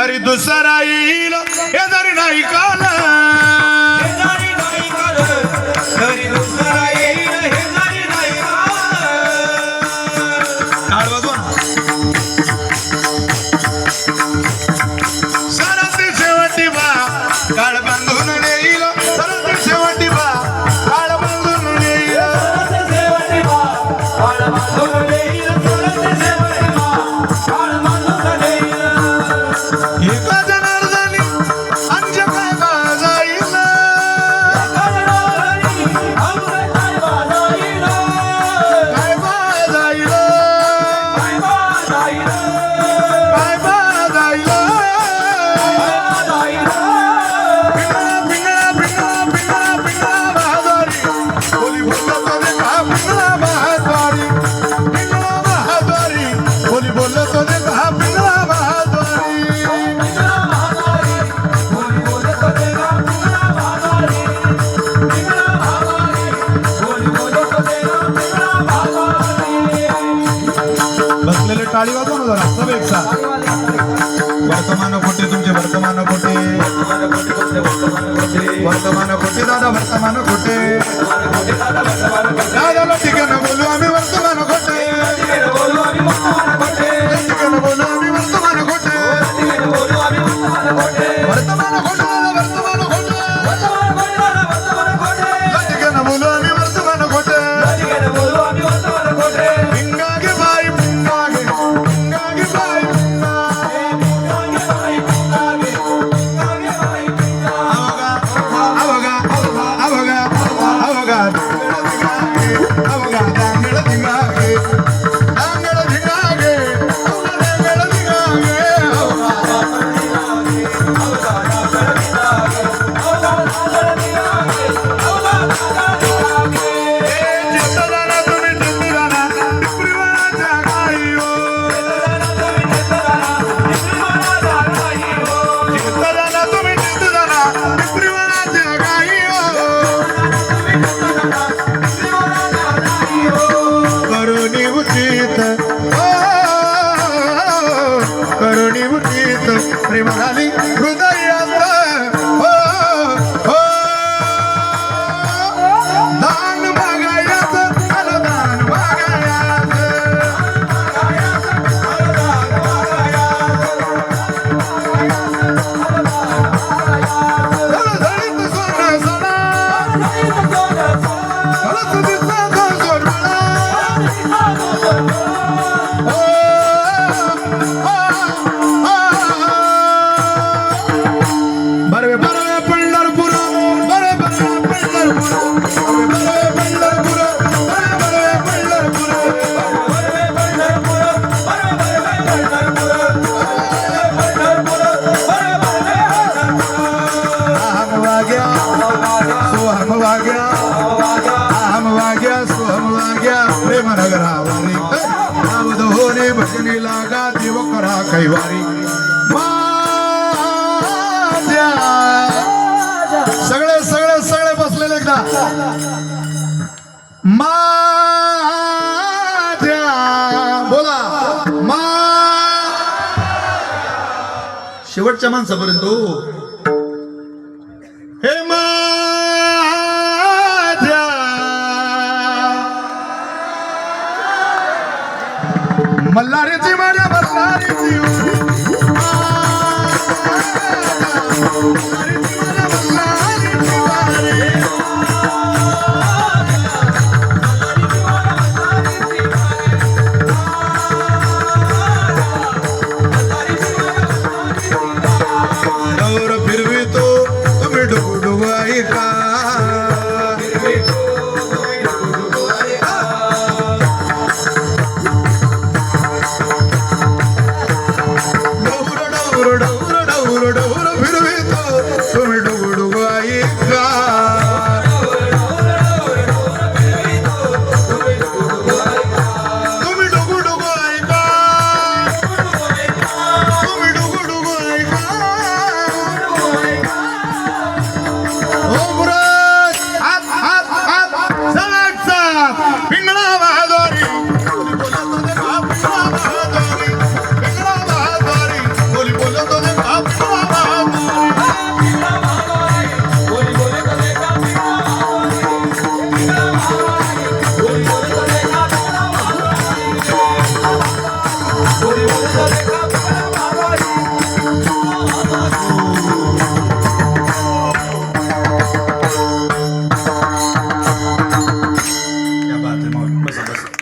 घरी दुसरा येईल हे जरी नाही काल, घरी दुसरा येईल हे जरी नाही टाळ वाजवा. सणाची शेवटी बा काळ बांधून येईल, सणाची शेवटी बा काळ बांधून येईल. एका जनार्दनी अंज काय बाजाईल, काय बाजाईल, काय बाजाईल. पिंगळा पिंगळा पिंगळा पिंगळा बहादुरी बोली बोलत देखा, पिंगळा बहादुरी, पिंगळा बहादुरी बोली बोलत देखा, पिंगळा बहादुरी. बसलेले टाळी वाजवा ना जरा सब एक साथ. वर्तमान कोटे तुमचे वर्तमान कोटे, वर्तमान कोटे दादा वर्तमान कोटे, दादाला ठिकाण बोलू आम्ही वर्तमान कोटे, ठिकाण बोलू आम्ही वर्तमान कोटे, वर्तमान कोटे दादा वर्तमान कोटे, ठिकाण बोलू आम्ही वर्तमान कोटे. पिंगागे बाई पिंगागे, पिंगागे बाई अवगा अवगा अवगा अवगा दांगड धिंगागे, दांगड धिंगागे, दांगड धिंगागे. चित्तदाना तुम्ही चित्तदाना पिपरीवनाच्या गाई हो, चित्तदाना तुम्ही चित्तदाना पिपरीवनाच्या गाई हो. करुणी उचित करुणी उचित प्रेम झाली हृदयात हो, हो. दान मागायचं दान मागायचं, धडधडीत सोनं सणा, धडधडीत सोनं बरे बरे पंढरपूर, बरे बरे पंढरपूर, बरे पंढरपूर, बरे बरे पंढरपूर. अहम वाग्या सोहम वाग्या, अहम वाग्या सोहम वाग्या प्रेम नगरावारी, नावद होणे भजनी लागा देव करा कैवारी. माझ्या सगळे सगळे सगळे बसलेले एकदा माझ्या बोला मा शेवटच्या माणसापर्यंत हो. हे माझ्या मल्हारीची माझ्या मल्हारीची